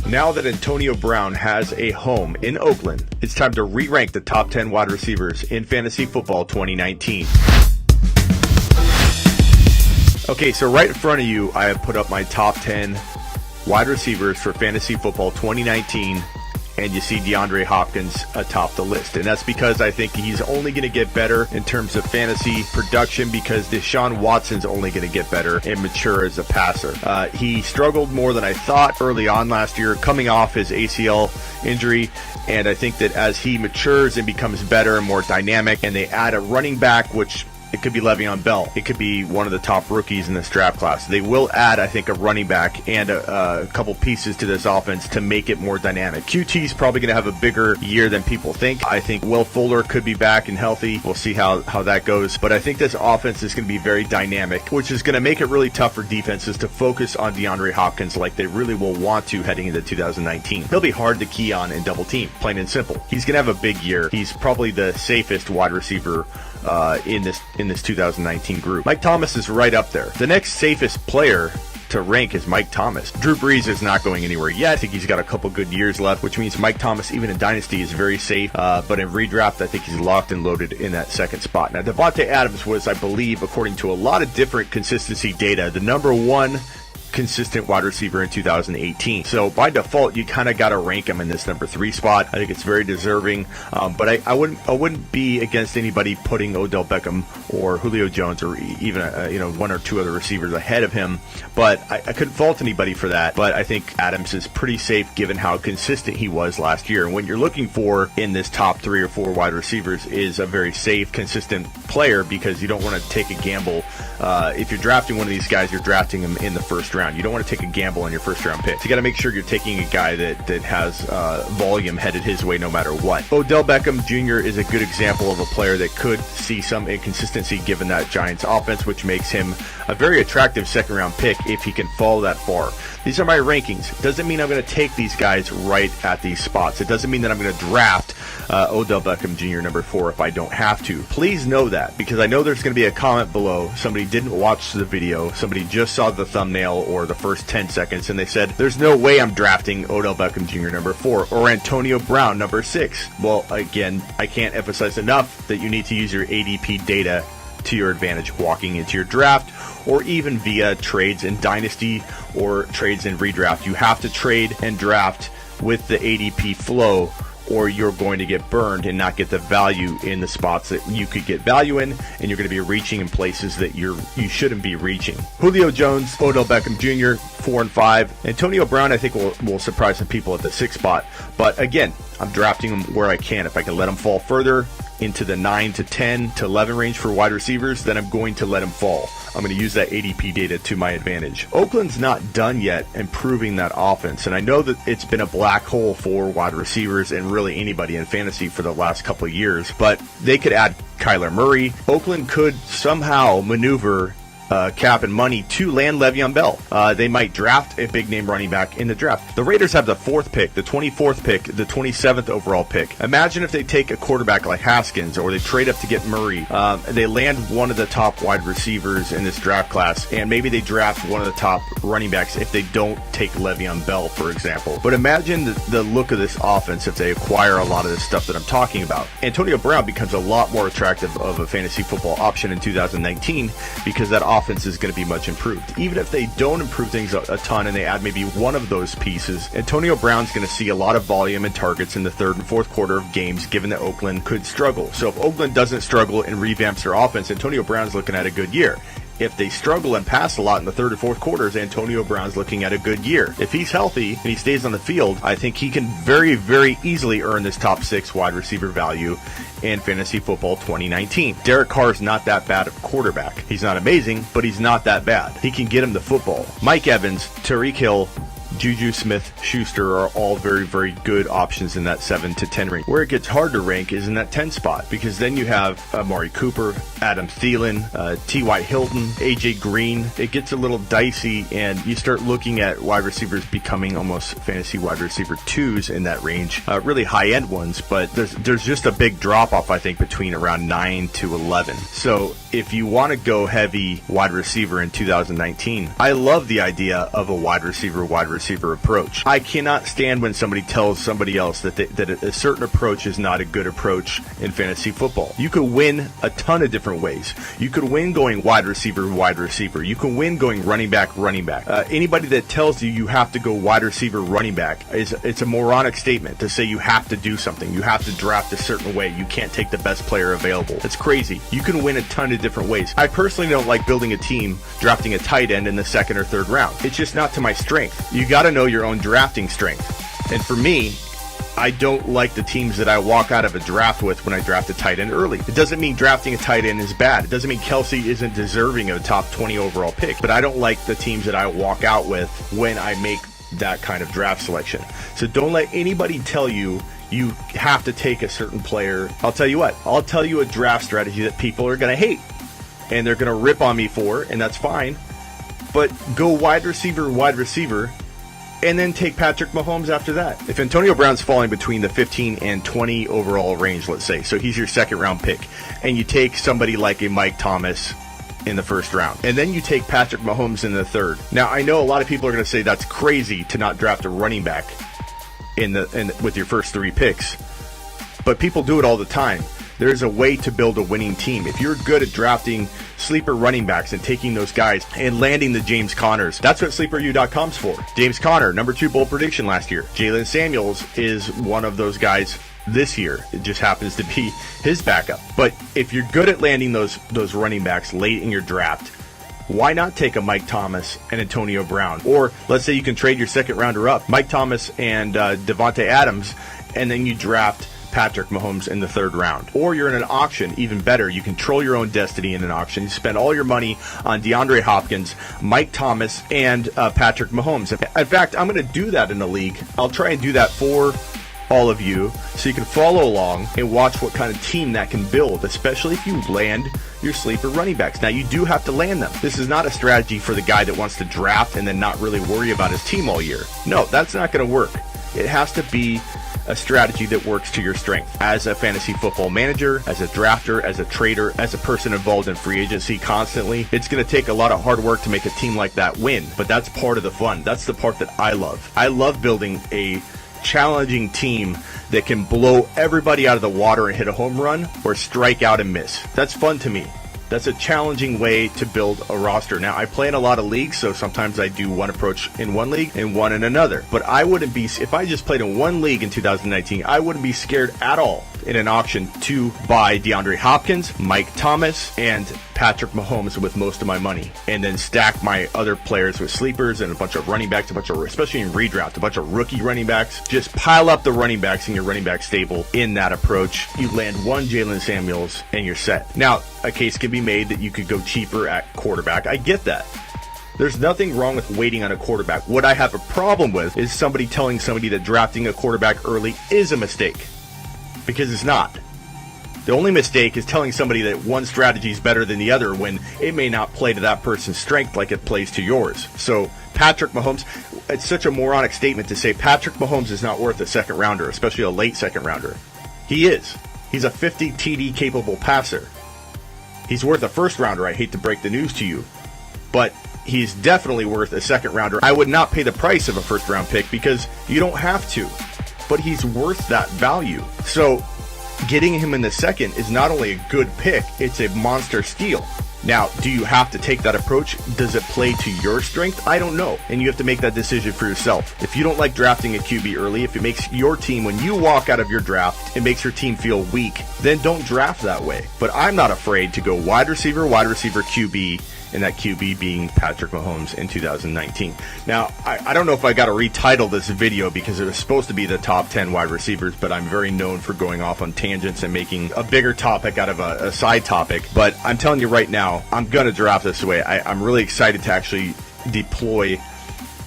Now that Antonio Brown has a home in Oakland, it's time to re-rank the top 10 wide receivers in fantasy football 2019. Okay, so right in front of you, I have put up my top 10 wide receivers for fantasy football 2019, and you see DeAndre Hopkins atop the list. And that's because I think he's only going to get better in terms of fantasy production because Deshaun Watson's only going to get better and mature as a passer. He struggled more than I thought early on last year, coming off his ACL injury. And I think that as he matures and becomes better and more dynamic, and they add a running back, which it could be LeVeon Bell. It could be one of the top rookies in this draft class. They will add, I think, a running back and a couple pieces to this offense to make it more dynamic. QT's probably going to have a bigger year than people think. I think Will Fuller could be back and healthy. We'll see how that goes. But I think this offense is going to be very dynamic, which is going to make it really tough for defenses to focus on DeAndre Hopkins like they really will want to heading into 2019. He'll be hard to key on and double team, plain and simple. He's going to have a big year. He's probably the safest wide receiver in this 2019 group. Mike Thomas is right up there. The next safest player to rank is Mike Thomas. Drew Brees is not going anywhere yet. I think he's got a couple good years left, which means Mike Thomas, even in Dynasty, is very safe. But in redraft, I think he's locked and loaded in that second spot. Now, Davante Adams was, I believe, according to a lot of different consistency data, the number one consistent wide receiver in 2018. So by default, you kind of got to rank him in this number 3 spot. I think it's very deserving. But I wouldn't be against anybody putting Odell Beckham or Julio Jones or even one or two other receivers ahead of him. But I couldn't fault anybody for that. But I think Adams is pretty safe given how consistent he was last year. And what you're looking for in this top 3 or 4 wide receivers is a very safe, consistent player because you don't want to take a gamble. If you're drafting one of these guys, you're drafting him in the first round. You don't want to take a gamble on your first round pick. So you got to make sure you're taking a guy that has volume headed his way no matter what. Odell Beckham Jr. is a good example of a player that could see some inconsistency given that Giants offense, which makes him a very attractive second round pick if he can fall that far. These are my rankings. Doesn't mean I'm going to take these guys right at these spots. It doesn't mean that I'm going to draft Odell Beckham Jr. number 4 if I don't have to. Please know that because I know there's going to be a comment below. Somebody didn't watch the video. Somebody just saw the thumbnail or the first 10 seconds and they said, there's no way I'm drafting Odell Beckham Jr. number 4 or Antonio Brown number 6. Well, again, I can't emphasize enough that you need to use your ADP data to your advantage walking into your draft or even via trades in Dynasty or trades in redraft. You have to trade and draft with the ADP flow or you're going to get burned and not get the value in the spots that you could get value in, and you're going to be reaching in places that you shouldn't be reaching. Julio Jones, Odell Beckham Jr., 4 and 5. Antonio Brown, I think, will surprise some people at the 6th spot. But again, I'm drafting him where I can. If I can let him fall further into the 9 to 10 to 11 range for wide receivers, then I'm going to let him fall. I'm going to use that ADP data to my advantage. Oakland's not done yet improving that offense, and I know that it's been a black hole for wide receivers and really anybody in fantasy for the last couple of years, but they could add Kyler Murray. Oakland could somehow maneuver cap and money to land LeVeon Bell. They might draft a big name running back in the draft. The Raiders have the 4th pick, the 24th pick, the 27th overall pick. Imagine if they take a quarterback like Haskins or they trade up to get Murray. They land one of the top wide receivers in this draft class, and maybe they draft one of the top running backs if they don't take LeVeon Bell, for example. But imagine the look of this offense if they acquire a lot of this stuff that I'm talking about. Antonio Brown becomes a lot more attractive of a fantasy football option in 2019 because that offense is going to be much improved. Even if they don't improve things a ton and they add maybe one of those pieces, Antonio Brown's going to see a lot of volume and targets in the 3rd and 4th quarter of games, given that Oakland could struggle. So if Oakland doesn't struggle and revamps their offense, Antonio Brown's looking at a good year. If they struggle and pass a lot in the 3rd and 4th quarters, Antonio Brown's looking at a good year. If he's healthy and he stays on the field, I think he can very, very easily earn this top 6 wide receiver value in fantasy football 2019. Derek Carr's not that bad of a quarterback. He's not amazing, but he's not that bad. He can get him the football. Mike Evans, Tyreek Hill, JuJu Smith-Schuster are all very, very good options in that 7 to 10 range. Where it gets hard to rank is in that 10 spot, because then you have Amari Cooper, Adam Thielen, T.Y. Hilton, AJ Green. It gets a little dicey, and you start looking at wide receivers becoming almost fantasy wide receiver 2s in that range. Really high-end ones, but there's just a big drop-off, I think, between around 9 to 11. So if you want to go heavy wide receiver in 2019, I love the idea of a wide receiver receiver approach. I cannot stand when somebody tells somebody else that a certain approach is not a good approach in fantasy football. You could win a ton of different ways. You could win going wide receiver, wide receiver. You can win going running back, running back. Anybody that tells you have to go wide receiver, running back, it's a moronic statement to say you have to do something. You have to draft a certain way. You can't take the best player available. It's crazy. You can win a ton of different ways. I personally don't like building a team, drafting a tight end in the second or third round. It's just not to my strength. You got to know your own drafting strength. And for me, I don't like the teams that I walk out of a draft with when I draft a tight end early. It doesn't mean drafting a tight end is bad. It doesn't mean Kelsey isn't deserving of a top 20 overall pick. But I don't like the teams that I walk out with when I make that kind of draft selection. So don't let anybody tell you you have to take a certain player. I'll tell you what. I'll tell you a draft strategy that people are going to hate. And they're going to rip on me for, and that's fine. But go wide receiver, and then take Patrick Mahomes after that. If Antonio Brown's falling between the 15 and 20 overall range, let's say, so he's your second round pick, and you take somebody like a Mike Thomas in the first round, and then you take Patrick Mahomes in the third. Now, I know a lot of people are going to say that's crazy to not draft a running back with your first three picks, but people do it all the time. There's a way to build a winning team. If you're good at drafting sleeper running backs and taking those guys and landing the James Connors, that's what SleeperU.com's for. James Conner, number 2 bold prediction last year. Jaylen Samules is one of those guys this year. It just happens to be his backup. But if you're good at landing those running backs late in your draft, why not take a Mike Thomas and Antonio Brown? Or let's say you can trade your second rounder up, Mike Thomas and Davante Adams, and then you draft Patrick Mahomes in the third round. Or you're in an auction, even better. You control your own destiny in an auction. You spend all your money on DeAndre Hopkins, Mike Thomas, and Patrick Mahomes. In fact, I'm going to do that in the league. I'll try and do that for all of you so you can follow along and watch what kind of team that can build, especially if you land your sleeper running backs. Now, you do have to land them. This is not a strategy for the guy that wants to draft and then not really worry about his team all year. No, that's not going to work. It has to be a strategy that works to your strength. As a fantasy football manager, as a drafter, as a trader, as a person involved in free agency constantly, it's going to take a lot of hard work to make a team like that win. But that's part of the fun. That's the part that I love. I love building a challenging team that can blow everybody out of the water and hit a home run or strike out and miss. That's fun to me. That's a challenging way to build a roster. Now, I play in a lot of leagues, so sometimes I do one approach in one league and one in another. But I wouldn't be, if I just played in one league in 2019, I wouldn't be scared at all in an auction to buy DeAndre Hopkins, Mike Thomas, and Patrick Mahomes with most of my money, and then stack my other players with sleepers and a bunch of running backs, especially in redraft, a bunch of rookie running backs. Just pile up the running backs in your running back stable in that approach. You land one Jaylen Samules and you're set. Now, a case can be made that you could go cheaper at quarterback. I get that. There's nothing wrong with waiting on a quarterback. What I have a problem with is somebody telling somebody that drafting a quarterback early is a mistake, because it's not. The only mistake is telling somebody that one strategy is better than the other when it may not play to that person's strength like it plays to yours. So Patrick Mahomes, it's such a moronic statement to say Patrick Mahomes is not worth a second rounder, especially a late second rounder. He is. He's a 50 TD capable passer. He's worth a first rounder. I hate to break the news to you, but he's definitely worth a second rounder. I would not pay the price of a first round pick because you don't have to, but he's worth that value. So getting him in the second is not only a good pick, it's a monster steal. Now, do you have to take that approach? Does it play to your strength? I don't know. And you have to make that decision for yourself. If you don't like drafting a QB early, if it makes your team, when you walk out of your draft, it makes your team feel weak, then don't draft that way. But I'm not afraid to go wide receiver, QB, and that QB being Patrick Mahomes in 2019. Now, I don't know if I got to retitle this video because it was supposed to be the top 10 wide receivers, but I'm very known for going off on tangents and making a bigger topic out of a side topic. But I'm telling you right now, I'm going to draft this way. I'm really excited to actually deploy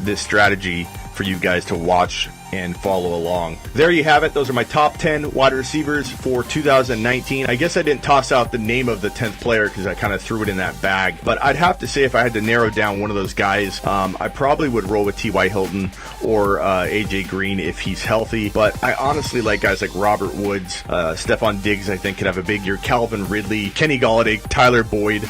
this strategy for you guys to watch and follow along. There you have it. Those are my top 10 wide receivers for 2019. I guess I didn't toss out the name of the 10th player because I kind of threw it in that bag. But I'd have to say if I had to narrow down one of those guys, I probably would roll with T.Y. Hilton or A.J. Green if he's healthy. But I honestly like guys like Robert Woods, Stefon Diggs, I think could have a big year, Calvin Ridley, Kenny Golladay, Tyler Boyd,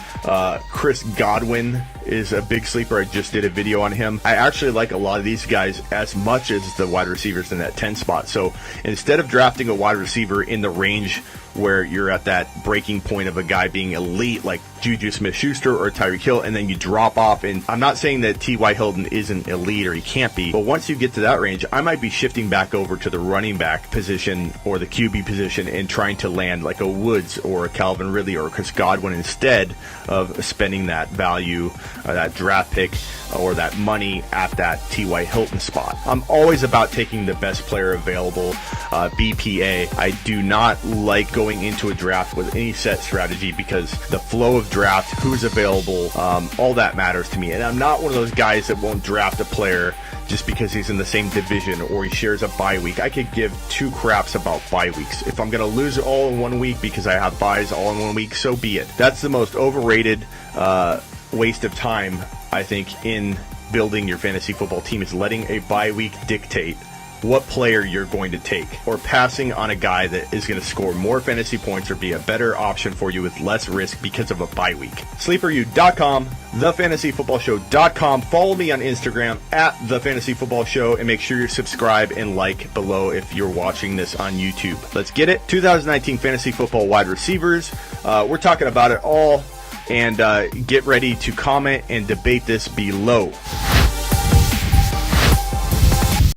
Chris Godwin, is a big sleeper. I just did a video on him. I actually like a lot of these guys as much as the wide receivers in that 10 spot. So instead of drafting a wide receiver in the range where you're at that breaking point of a guy being elite like JuJu Smith-Schuster or Tyreek Hill, and then you drop off, and I'm not saying that T.Y. Hilton isn't elite or he can't be, but once you get to that range, I might be shifting back over to the running back position or the QB position and trying to land like a Woods or a Calvin Ridley or a Chris Godwin instead of spending that value, that draft pick, or that money at that T.Y. Hilton spot. I'm always about taking the best player available, BPA. I do not like going into a draft with any set strategy because the flow of draft, who's available, all that matters to me. And I'm not one of those guys that won't draft a player just because he's in the same division or he shares a bye week. I could give two craps about bye weeks. If I'm going to lose it all in 1 week because I have buys all in 1 week, so be it. That's the most overrated waste of time, I think, in building your fantasy football team, is letting a bye week dictate what player you're going to take, or passing on a guy that is going to score more fantasy points or be a better option for you with less risk because of a bye week. SleeperU.com, TheFantasyFootballShow.com. Follow me on Instagram at TheFantasyFootballShow, and make sure you subscribe and like below if you're watching this on YouTube. Let's get it. 2019 Fantasy Football wide receivers. We're talking about it all, and get ready to comment and debate this below.